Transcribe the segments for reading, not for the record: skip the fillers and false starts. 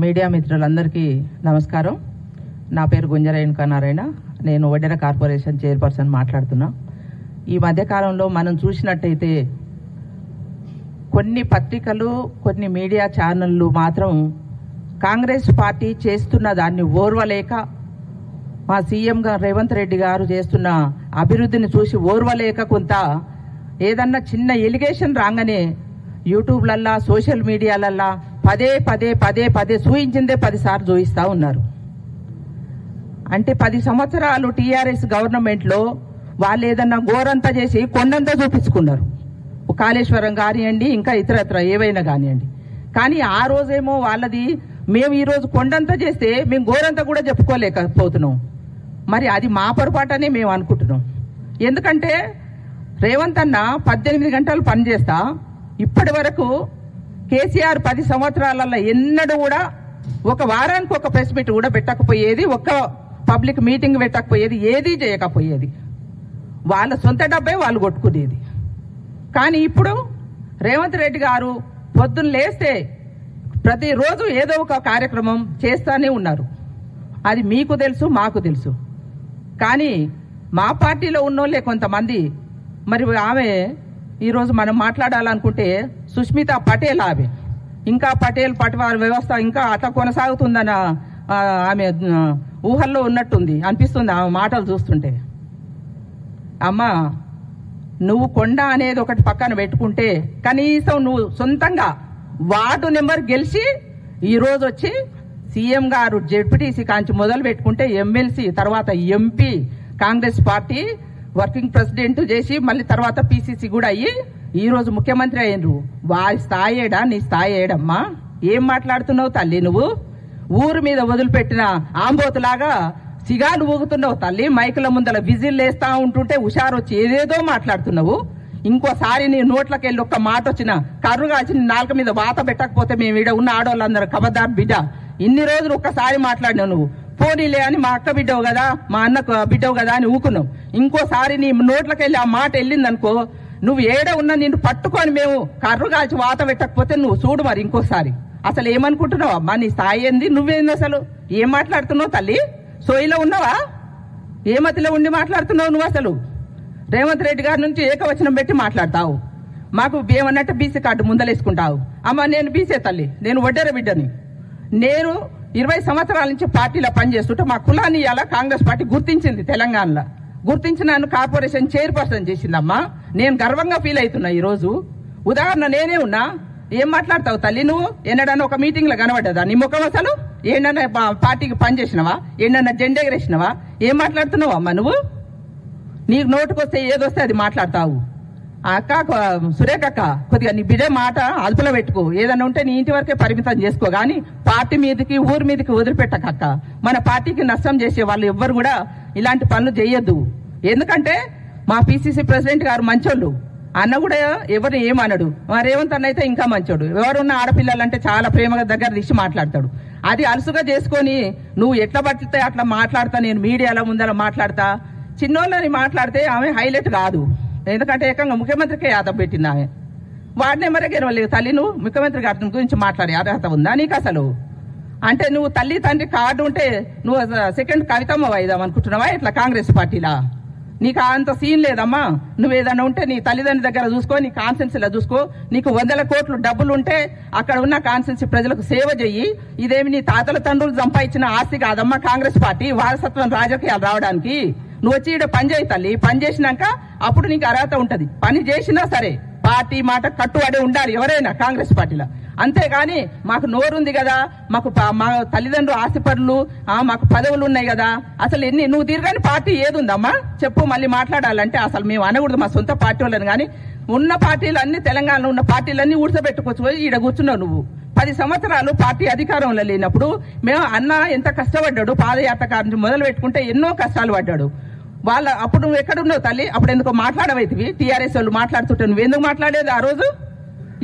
Media మిత్రులందరికీ నమస్కారం. నా పేరు గుంజరేణుకా నారాయణ. నేను వడ్డెర కార్పొరేషన్ చైర్పర్సన్ మాట్లాడుతున్నా. ఈ మధ్యకాలంలో మనం చూసినట్టయితే కొన్ని పత్రికలు, కొన్ని మీడియా ఛానళ్ళు మాత్రం కాంగ్రెస్ పార్టీ చేస్తున్న దాన్ని ఓర్వలేక, మా సీఎం గారు రేవంత్ రెడ్డి గారు చేస్తున్న అభివృద్ధిని చూసి ఓర్వలేక కొంత ఏదన్నా చిన్న ఎలిగేషన్ రాగానే యూట్యూబ్లల్లా, సోషల్ మీడియాలల్లా పదే పదే పదే పదే చూయించిందే 10 సార్లు చూయిస్తూ ఉన్నారు. అంటే 10 సంవత్సరాలు టీఆర్ఎస్ గవర్నమెంట్లో వాళ్ళు ఏదన్నా గోరంతా చేసి కొండంతా చూపించుకున్నారు. కాళేశ్వరం కానివ్వండి, ఇంకా ఇతరత్ర ఏవైనా కానివ్వండి. కానీ ఆ రోజేమో వాళ్ళది మేము ఈరోజు కొండంతా చేస్తే మేము గోరంతా కూడా చెప్పుకోలేకపోతున్నాం. మరి అది మా పొరపాటనే మేము అనుకుంటున్నాం. ఎందుకంటే రేవంత్ అన్న 18 గంటలు పనిచేస్తా ఇప్పటి వరకు కేసీఆర్ 10 సంవత్సరాలలో ఎన్నడూ కూడా ఒక వారానికి ఒక ప్రెస్ మీట్ కూడా పెట్టకపోయేది, ఒక్క పబ్లిక్ మీటింగ్ పెట్టకపోయేది, ఏదీ చేయకపోయేది. వాళ్ళ సొంత డబ్బే వాళ్ళు కొట్టుకునేది. కానీ ఇప్పుడు రేవంత్ రెడ్డి గారు పొద్దున్న లేస్తే ప్రతిరోజు ఏదో ఒక కార్యక్రమం చేస్తూనే ఉన్నారు. అది మీకు తెలుసు, మాకు తెలుసు. కానీ మా పార్టీలో ఉన్నోళ్ళే కొంతమంది, మరి ఆమె ఈరోజు మనం మాట్లాడాలనుకుంటే సుష్మిత పటేల్, ఆమె ఇంకా పటేల్ పటవారి వ్యవస్థ ఇంకా అట్లా కొనసాగుతుందన్న ఆమె ఊహల్లో ఉన్నట్టుంది అనిపిస్తుంది ఆమె మాటలు చూస్తుంటే. అమ్మా, నువ్వు కొండ అనేది ఒకటి పక్కన పెట్టుకుంటే కనీసం నువ్వు సొంతంగా వార్డు నెంబర్ గెలిచి ఈరోజు వచ్చి సీఎం గారు జెడ్పీటీసీ కాంచి మొదలు పెట్టుకుంటే ఎమ్మెల్సీ, తర్వాత MP, Congress party working president చేసి మళ్ళీ తర్వాత పీసీసీ కూడా అయ్యి ఈరోజు ముఖ్యమంత్రి అయ్యిండ్రు. వారి స్థాయి ఏడా, నీ స్థాయి ఏడమ్మా? ఏం మాట్లాడుతున్నావు తల్లి? నువ్వు ఊరు మీద వదిలిపెట్టిన ఆంబోతులాగా సిగాలు ఊగుతున్నావు తల్లి. మైకుల ముందల విజిల్ వేస్తా ఉంటుంటే హుషారు వచ్చి ఏదేదో మాట్లాడుతున్నావు. ఇంకోసారి నీ నోట్లకెళ్ళి ఒక్క మాట వచ్చిన కర్రు కాల్చి నాలుక మీద వాత పెట్టకపోతే మేము ఈడ ఉన్న ఆడవాళ్ళందరూ ఖబర్దార్ బిడ్డ. ఇన్ని రోజులు ఒక్కసారి మాట్లాడినావు నువ్వు. పోనీలే అని మా అక్క బిడ్డవు కదా, మా అన్న బిడ్డవు కదా అని ఊకున్నావు. ఇంకోసారి నీ నోట్లకెళ్ళి ఆ మాట వెళ్ళిందనుకో, నువ్వు ఏడ ఉన్నా నిన్ను పట్టుకొని మేము కర్రు కాల్చి వాత పెట్టకపోతే నువ్వు చూడు మరి ఇంకోసారి. అసలు ఏమనుకుంటున్నావు అమ్మా? నీ స్థాయి ఏంది? నువ్వేంది అసలు? ఏం మాట్లాడుతున్నావు తల్లి? సోయిలో ఉన్నావా? ఏ మతిలో ఉండి మాట్లాడుతున్నావు నువ్వు? అసలు రేవంత్ రెడ్డి గారి నుంచి ఏకవచనం పెట్టి మాట్లాడతావు. మాకు ఏమన్నట్టు బీసీ కార్డు ముందలేసుకుంటావు. అమ్మ, నేను బీసీ తల్లి, నేను వడ్డెర బిడ్డని. నేను 20 సంవత్సరాల నుంచి పార్టీలో పనిచేస్తుంటే మా కులాన్ని ఇలా కాంగ్రెస్ పార్టీ గుర్తించింది. తెలంగాణలో గుర్తించి నన్ను కార్పొరేషన్ చైర్పర్సన్ చేసిందమ్మా. నేను గర్వంగా ఫీల్ అవుతున్నా ఈరోజు. ఉదాహరణ నేనే ఉన్నా. ఏం మాట్లాడతావు తల్లి నువ్వు? ఎన్నడన్నా ఒక మీటింగ్ లో కనబడ్డదా నీ ముఖం? అసలు ఏంటన్నా పార్టీకి పనిచేసినవా? ఏంటన్నా జెండా ఎగరేసినవా? ఏం మాట్లాడుతున్నావు అమ్మా నువ్వు? నీకు నోటుకొస్తే ఏదొస్తే అది మాట్లాడతావు. అక్క సురేఖ అక్క, కొద్దిగా నీ బిడ్డ మాట అదుపులో పెట్టుకో. ఏదన్నా ఉంటే నీ ఇంటి వరకే పరిమితం చేసుకో, కానీ పార్టీ మీదకి ఊరి మీదకి వదిలిపెట్టకక్క. మన పార్టీకి నష్టం చేసే వాళ్ళు ఎవ్వరు కూడా ఇలాంటి పనులు చేయొద్దు. ఎందుకంటే మా పీసీసీ ప్రెసిడెంట్ గారు మంచోళ్ళు. అన్న కూడా ఎవరిని ఏమనడు. రేవంత్ అన్న అయితే ఇంకా మంచోడు. ఎవరున్న ఆడపిల్లలంటే చాలా ప్రేమగా దగ్గర తీసి మాట్లాడతాడు. అది అలుసుగా చేసుకొని నువ్వు ఎట్లా పట్టితే అట్లా మాట్లాడతా, నేను మీడియాలో ముందర మాట్లాడతా. చిన్నోళ్ళని మాట్లాడితే ఆమె హైలైట్ కాదు. ఎందుకంటే ఏకంగా ముఖ్యమంత్రికే యాదవ్ పెట్టింది ఆమె. వార్డు నెంబరే గెలవలేదు తల్లి. నువ్వు ముఖ్యమంత్రి గారి గురించి మాట్లాడే అర్హత ఉందా నీకు అసలు? అంటే నువ్వు తల్లి తండ్రి కార్డు ఉంటే నువ్వు సెకండ్ కవితమ్మ వైదాం అనుకుంటున్నావా ఇట్లా కాంగ్రెస్ పార్టీలా? నీకు అంత సీన్ లేదమ్మా. నువ్వు ఏదన్నా ఉంటే నీ తల్లిదండ్రుల దగ్గర చూసుకో, నీ కాన్స్టిట్యున్సీలో చూసుకో. నీకు 100 కోట్లు డబ్బులు ఉంటే అక్కడ ఉన్న కాన్స్టిట్యున్సీ ప్రజలకు సేవ చెయ్యి. ఇదేమి నీ తాతల తండ్రులు సంపాదించిన ఆస్తి కాదమ్మా కాంగ్రెస్ పార్టీ వారసత్వం రాజకీయాలు రావడానికి. నువ్వు వచ్చి ఇక్కడ పని చేయి తల్లి. పని చేసినాక అప్పుడు నీకు అర్హత ఉంటది. పని చేసినా సరే పార్టీ మాట కట్టుబడి ఉండాలి ఎవరైనా కాంగ్రెస్ పార్టీలో. అంతేగాని మాకు నోరుంది కదా, మాకు మా తల్లిదండ్రులు ఆస్తిపరులు, మాకు పదవులు ఉన్నాయి కదా, అసలు ఎన్ని నువ్వు తిరగని పార్టీ ఏది ఉందమ్మా చెప్పు? మళ్ళీ మాట్లాడాలంటే అసలు మేము అనకూడదు మా సొంత పార్టీ వాళ్ళని. కానీ ఉన్న పార్టీలు అన్ని, తెలంగాణలో ఉన్న పార్టీలన్నీ ఊడ్చబెట్టుకోవచ్చు. ఈడ కూర్చున్నావు నువ్వు. 10 సంవత్సరాలు పార్టీ అధికారంలో లేనప్పుడు మేము అన్న ఎంత కష్టపడ్డాడు. పాదయాత్ర నుంచి మొదలు పెట్టుకుంటే ఎన్నో కష్టాలు పడ్డాడు. వాళ్ళ అప్పుడు నువ్వు ఎక్కడున్నావు తల్లి? అప్పుడు ఎందుకో మాట్లాడవైతివి. టీఆర్ఎస్ వాళ్ళు మాట్లాడుతుంటే నువ్వు ఎందుకు మాట్లాడేది ఆ రోజు?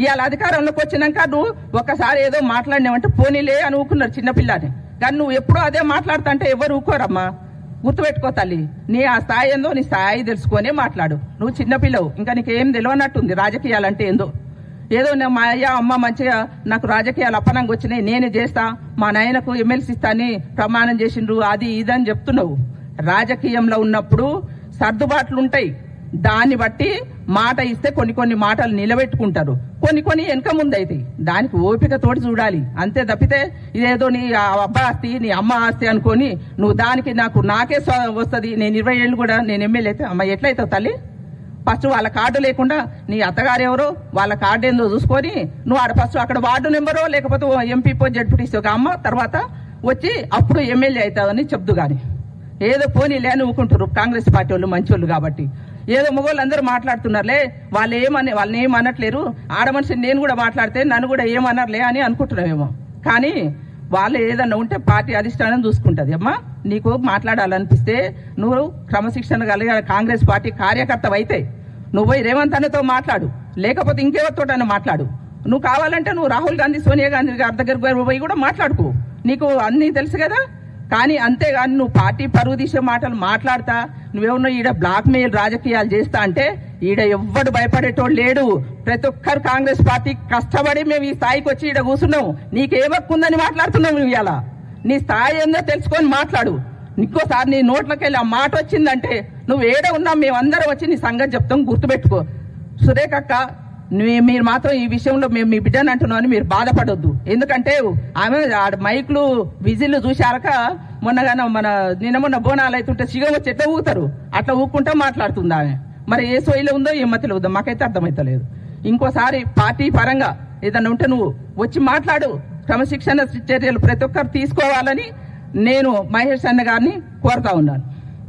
ఇవాళ అధికారంలోకి వచ్చినాక నువ్వు ఒక్కసారి ఏదో మాట్లాడినావంటే పోనీలే అని ఊకున్నారు చిన్నపిల్లని. కానీ నువ్వు ఎప్పుడూ అదే మాట్లాడుతా అంటే ఎవరు ఊకోరమ్మా. గుర్తుపెట్టుకో తల్లి, నీ ఆ స్థాయి ఏందో నీ స్థాయి తెలుసుకొనే మాట్లాడు. నువ్వు చిన్నపిల్లవు, ఇంకా నీకేం తెలియనట్టుంది రాజకీయాలంటే ఏందో. ఏదో మా అయ్యా అమ్మ మంచిగా నాకు రాజకీయాలు అప్పనంగా వచ్చినాయి, నేనే చేస్తా, మా నాయనకు ఎమ్మెల్సీ ఇస్తాని ప్రమాణం చేసిండ్రు, అది ఇదని చెప్తున్నావు. రాజకీయంలో ఉన్నప్పుడు సర్దుబాట్లు ఉంటాయి. దాన్ని బట్టి మాట ఇస్తే కొన్ని మాటలు నిలబెట్టుకుంటారు, కొన్ని వెనక ముందు అవుతాయి. దానికి ఓపిక తోటి చూడాలి అంతే తప్పితే ఇదేదో నీ అబ్బా ఆస్తి నీ అమ్మ ఆస్తి అనుకొని నువ్వు దానికి నాకే వస్తుంది, నేను 20 ఏళ్ళు కూడా నేను ఎమ్మెల్యే అయితే అమ్మ ఎట్లయితావు తల్లి? ఫస్ట్ వాళ్ళ కార్డు లేకుండా నీ అత్తగారు ఎవరో వాళ్ళ కార్డు ఏందో చూసుకొని నువ్వు ఫస్ట్ అక్కడ వార్డు నెంబరో లేకపోతే ఎంపీ జడ్పీటీసీ ఒక అమ్మ తర్వాత వచ్చి అప్పుడు ఎమ్మెల్యే అవుతావని చెప్దు. కానీ ఏదో పోనీ లేని ఊకుంటారు కాంగ్రెస్ పార్టీ వాళ్ళు మంచి వాళ్ళు కాబట్టి. ఏదో మొగోళ్ళు అందరూ మాట్లాడుతున్నారులే, వాళ్ళని ఏమనట్లేరు, ఆడ మనిషిని నేను కూడా మాట్లాడితే నన్ను కూడా ఏమనర్లే అని అనుకుంటున్నావేమో. కానీ వాళ్ళు ఏదన్నా ఉంటే పార్టీ అధిష్టానం చూసుకుంటది. అమ్మా నీకు మాట్లాడాలనిపిస్తే నువ్వు క్రమశిక్షణ కలిగిన కాంగ్రెస్ పార్టీ కార్యకర్తవు అయితే నువ్వు పోయి రేవంత్ అన్నతో మాట్లాడు, లేకపోతే ఇంకెవరితోటైనా మాట్లాడు. నువ్వు కావాలంటే నువ్వు రాహుల్ గాంధీ సోనియా గాంధీ గారి దగ్గర పోయి కూడా మాట్లాడుకో, నీకు అన్నీ తెలుసు కదా. కానీ అంతేగాని నువ్వు పార్టీ పరువు తీసే మాటలు మాట్లాడతా నువ్వేమన్నా ఈడ బ్లాక్ మెయిల్ రాజకీయాలు చేస్తా అంటే ఈడ ఎవ్వడు భయపడేటోడు లేడు. ప్రతి ఒక్కరు కాంగ్రెస్ పార్టీ కష్టపడి మేము ఈ స్థాయికి వచ్చి ఈడ కూర్చున్నావు. నీకేమక్కుందని మాట్లాడుతున్నావు. నువ్వు ఇలా నీ స్థాయి ఏందో తెలుసుకొని మాట్లాడు. ఇంకోసారి నీ నోట్లోకి వెళ్ళి ఆ మాట వచ్చిందంటే నువ్వు ఏడ ఉన్నా మేమందరం వచ్చి నీ సంగతి చెప్తాం, గుర్తుపెట్టుకో. సురేఖ అక్క మీరు మాత్రం ఈ విషయంలో మేము మీ బిడ్డని అంటున్నాం అని మీరు బాధపడొద్దు. ఎందుకంటే ఆమె మైకులు విజిల్లు చూశాక నిన్న బోనాలు అవుతుంటే సిగం వచ్చి ఎట్లా ఊగుతారు అట్లా ఊక్కుంటా మాట్లాడుతుంది ఆమె. మరి ఏ సోయిలో ఉందో ఏ మధ్యలో ఉందో మాకైతే అర్థమవుతలేదు. ఇంకోసారి పార్టీ పరంగా ఏదన్నా ఉంటే నువ్వు వచ్చి మాట్లాడు. క్రమశిక్షణ చర్యలు ప్రతి ఒక్కరు తీసుకోవాలని నేను మహేష్ అన్న గారిని కోరుతా ఉన్నాను.